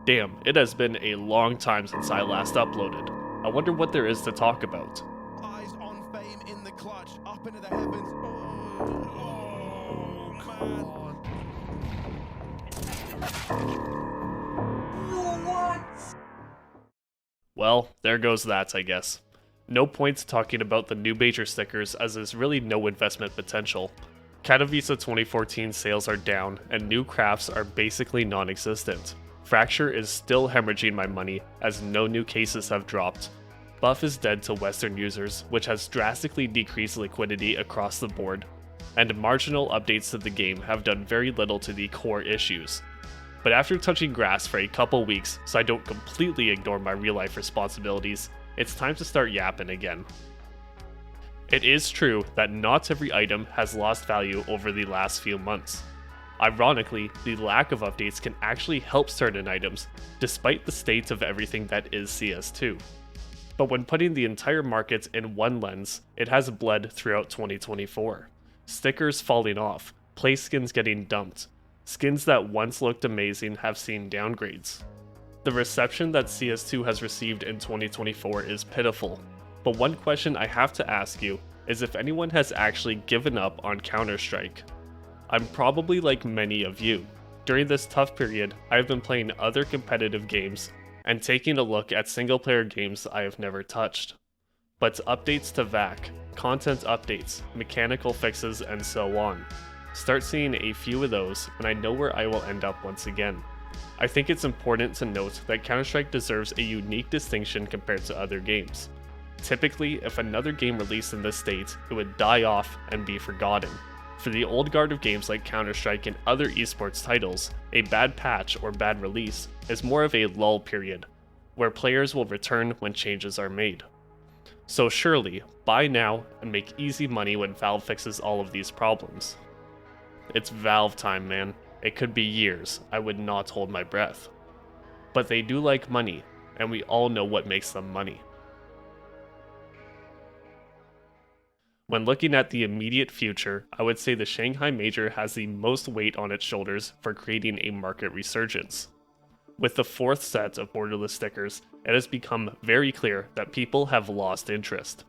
Damn, it has been a long time since I last uploaded. I wonder what there is to talk about. Eyes on fame in the clutch, up into the heavens. Oh, man. Well, there goes that, I guess. No point talking about the new major stickers as there's really no investment potential. Katowice 2014 sales are down, and new crafts are basically non-existent. Fracture is still hemorrhaging my money as no new cases have dropped. Buff is dead to Western users, which has drastically decreased liquidity across the board, and marginal updates to the game have done very little to the core issues. But after touching grass for a couple weeks so I don't completely ignore my real life responsibilities, it's time to start yapping again. It is true that not every item has lost value over the last few months. Ironically, the lack of updates can actually help certain items, despite the state of everything that is CS2. But when putting the entire market in one lens, it has bled throughout 2024. Stickers falling off, play skins getting dumped, skins that once looked amazing have seen downgrades. The reception that CS2 has received in 2024 is pitiful, but one question I have to ask you is if anyone has actually given up on Counter-Strike. I'm probably like many of you. During this tough period, I have been playing other competitive games and taking a look at single-player games I have never touched. But updates to VAC, content updates, mechanical fixes, and so on. Start seeing a few of those, and I know where I will end up once again. I think it's important to note that Counter-Strike deserves a unique distinction compared to other games. Typically, if another game released in this state, it would die off and be forgotten. For the old guard of games like Counter-Strike and other esports titles, a bad patch or bad release is more of a lull period, where players will return when changes are made. So surely, buy now and make easy money when Valve fixes all of these problems. It's Valve time, man. It could be years, I would not hold my breath. But they do like money, and we all know what makes them money. When looking at the immediate future, I would say the Shanghai Major has the most weight on its shoulders for creating a market resurgence. With the fourth set of borderless stickers, it has become very clear that people have lost interest.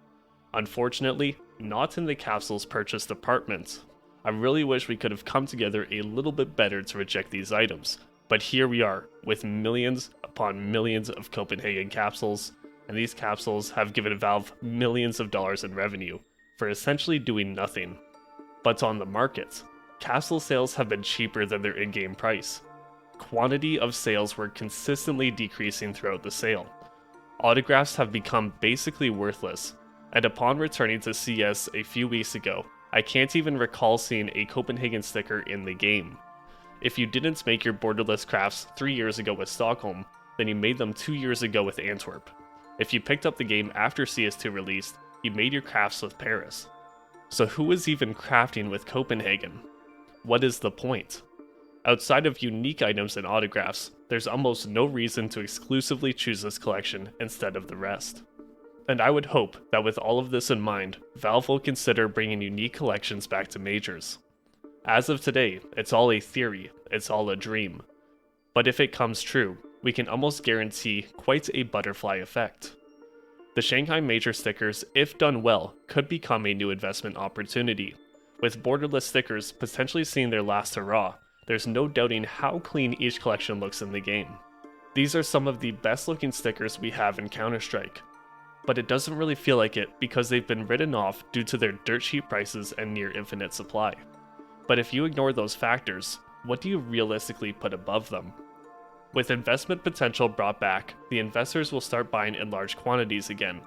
Unfortunately, not in the capsules purchase department. I really wish we could have come together a little bit better to reject these items, but here we are, with millions upon millions of Copenhagen capsules, and these capsules have given Valve millions of dollars in revenue for essentially doing nothing. But on the market, capsule sales have been cheaper than their in-game price. Quantity of sales were consistently decreasing throughout the sale. Autographs have become basically worthless, and upon returning to CS a few weeks ago, I can't even recall seeing a Copenhagen sticker in the game. If you didn't make your borderless crafts 3 years ago with Stockholm, then you made them 2 years ago with Antwerp. If you picked up the game after CS2 released, you made your crafts with Paris. So who is even crafting with Copenhagen? What is the point? Outside of unique items and autographs, there's almost no reason to exclusively choose this collection instead of the rest. And I would hope that with all of this in mind, Valve will consider bringing unique collections back to majors. As of today, it's all a theory, it's all a dream. But if it comes true, we can almost guarantee quite a butterfly effect. The Shanghai Major stickers, if done well, could become a new investment opportunity. With borderless stickers potentially seeing their last hurrah, there's no doubting how clean each collection looks in the game. These are some of the best looking stickers we have in Counter-Strike. But it doesn't really feel like it because they've been written off due to their dirt cheap prices and near infinite supply. But if you ignore those factors, what do you realistically put above them? With investment potential brought back, the investors will start buying in large quantities again.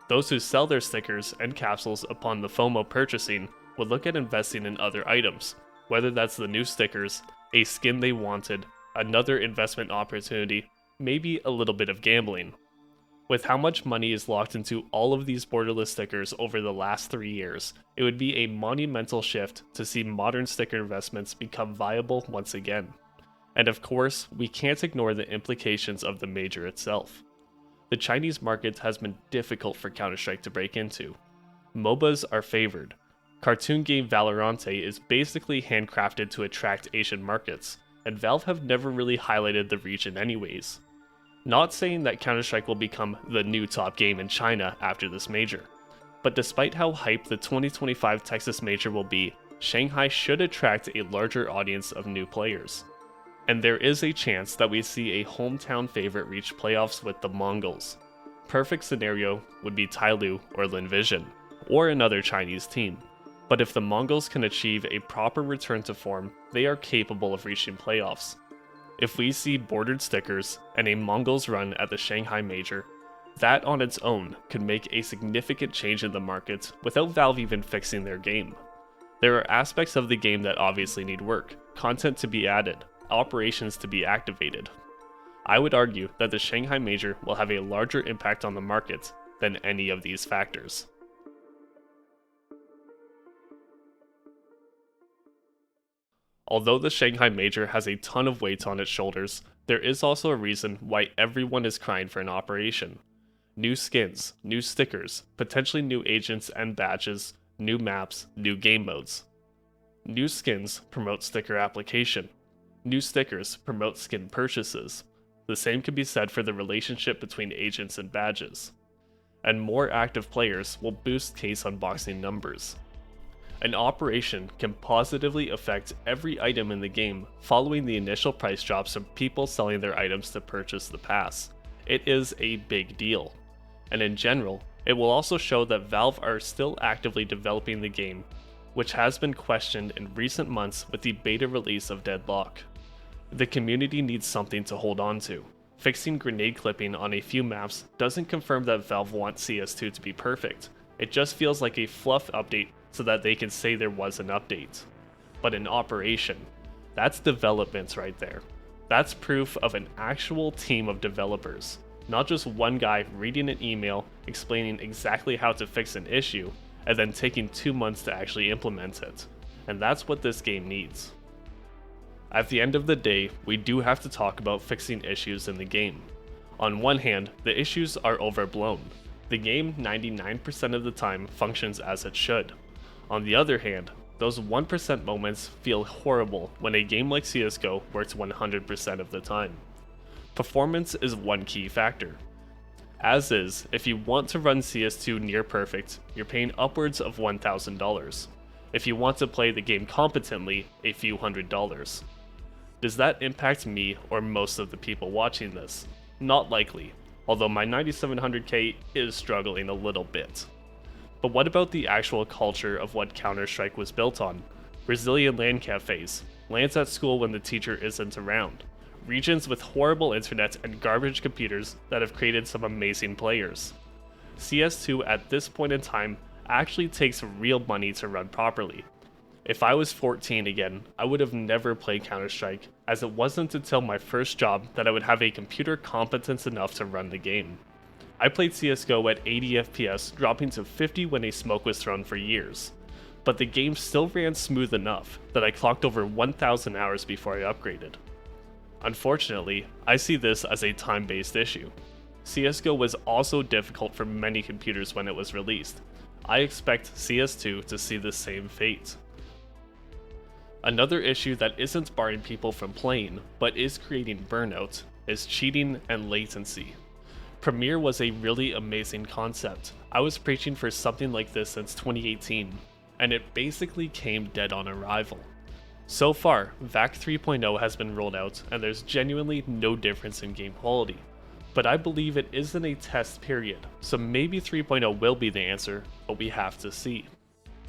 Those who sell their stickers and capsules upon the FOMO purchasing will look at investing in other items, whether that's the new stickers, a skin they wanted, another investment opportunity, maybe a little bit of gambling. With how much money is locked into all of these borderless stickers over the last 3 years, it would be a monumental shift to see modern sticker investments become viable once again. And of course, we can't ignore the implications of the major itself. The Chinese market has been difficult for Counter-Strike to break into. MOBAs are favored. Cartoon game Valorante is basically handcrafted to attract Asian markets, and Valve have never really highlighted the region anyways. Not saying that Counter-Strike will become the new top game in China after this major, but despite how hyped the 2025 Texas major will be, Shanghai should attract a larger audience of new players. And there is a chance that we see a hometown favorite reach playoffs with the Mongols. Perfect scenario would be Tyloo or Linvision, or another Chinese team. But if the Mongols can achieve a proper return to form, they are capable of reaching playoffs. If we see bordered stickers and a Mongols run at the Shanghai Major, that on its own could make a significant change in the market without Valve even fixing their game. There are aspects of the game that obviously need work, content to be added, operations to be activated. I would argue that the Shanghai Major will have a larger impact on the market than any of these factors. Although the Shanghai Major has a ton of weight on its shoulders, there is also a reason why everyone is crying for an operation. New skins, new stickers, potentially new agents and badges, new maps, new game modes. New skins promote sticker application. New stickers promote skin purchases. The same can be said for the relationship between agents and badges. And more active players will boost case unboxing numbers. An operation can positively affect every item in the game following the initial price drops of people selling their items to purchase the pass. It is a big deal. And in general, it will also show that Valve are still actively developing the game, which has been questioned in recent months with the beta release of Deadlock. The community needs something to hold on to. Fixing grenade clipping on a few maps doesn't confirm that Valve wants CS2 to be perfect. It just feels like a fluff update so that they can say there was an update. But an operation, that's development right there. That's proof of an actual team of developers, not just one guy reading an email explaining exactly how to fix an issue and then taking 2 months to actually implement it. And that's what this game needs. At the end of the day, we do have to talk about fixing issues in the game. On one hand, the issues are overblown. The game 99% of the time functions as it should. On the other hand, those 1% moments feel horrible when a game like CSGO works 100% of the time. Performance is one key factor. As is, if you want to run CS2 near perfect, you're paying upwards of $1,000. If you want to play the game competently, a few $100s. Does that impact me or most of the people watching this? Not likely, although my 9700K is struggling a little bit. But what about the actual culture of what Counter-Strike was built on? Brazilian LAN cafes, LANs at school when the teacher isn't around, regions with horrible internet and garbage computers that have created some amazing players. CS2 at this point in time actually takes real money to run properly. If I was 14 again, I would have never played Counter-Strike, as it wasn't until my first job that I would have a computer competence enough to run the game. I played CSGO at 80 FPS, dropping to 50 when a smoke was thrown for years. But the game still ran smooth enough that I clocked over 1,000 hours before I upgraded. Unfortunately, I see this as a time-based issue. CSGO was also difficult for many computers when it was released. I expect CS2 to see the same fate. Another issue that isn't barring people from playing, but is creating burnout, is cheating and latency. Premiere was a really amazing concept. I was preaching for something like this since 2018, and it basically came dead on arrival. So far, VAC 3.0 has been rolled out, and there's genuinely no difference in game quality. But I believe it is in a test period, so maybe 3.0 will be the answer, but we have to see.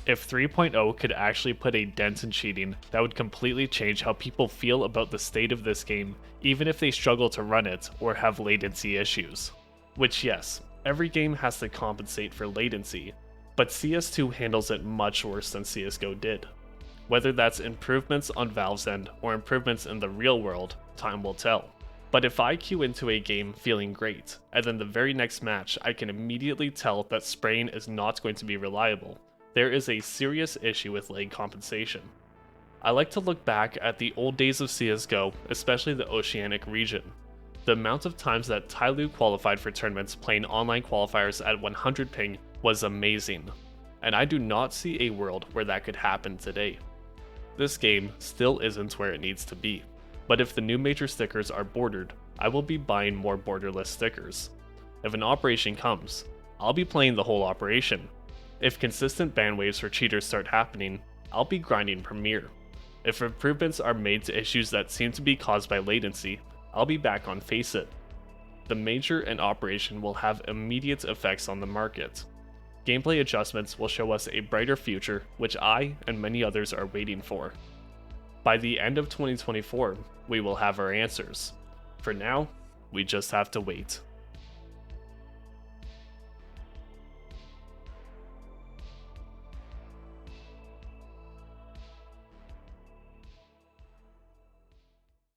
If 3.0 could actually put a dent in cheating, that would completely change how people feel about the state of this game, even if they struggle to run it or have latency issues. Which yes, every game has to compensate for latency, but CS2 handles it much worse than CSGO did. Whether that's improvements on Valve's end or improvements in the real world, time will tell. But if I queue into a game feeling great, and then the very next match I can immediately tell that spraying is not going to be reliable, there is a serious issue with lag compensation. I like to look back at the old days of CSGO, especially the Oceanic region. The amount of times that Tyloo qualified for tournaments playing online qualifiers at 100 ping was amazing, and I do not see a world where that could happen today. This game still isn't where it needs to be. But if the new major stickers are bordered, I will be buying more borderless stickers. If an operation comes, I'll be playing the whole operation. If consistent ban waves for cheaters start happening, I'll be grinding Premier. If improvements are made to issues that seem to be caused by latency, I'll be back on Face It. The major and operation will have immediate effects on the market. Gameplay adjustments will show us a brighter future, which I and many others are waiting for. By the end of 2024, we will have our answers. For now, we just have to wait.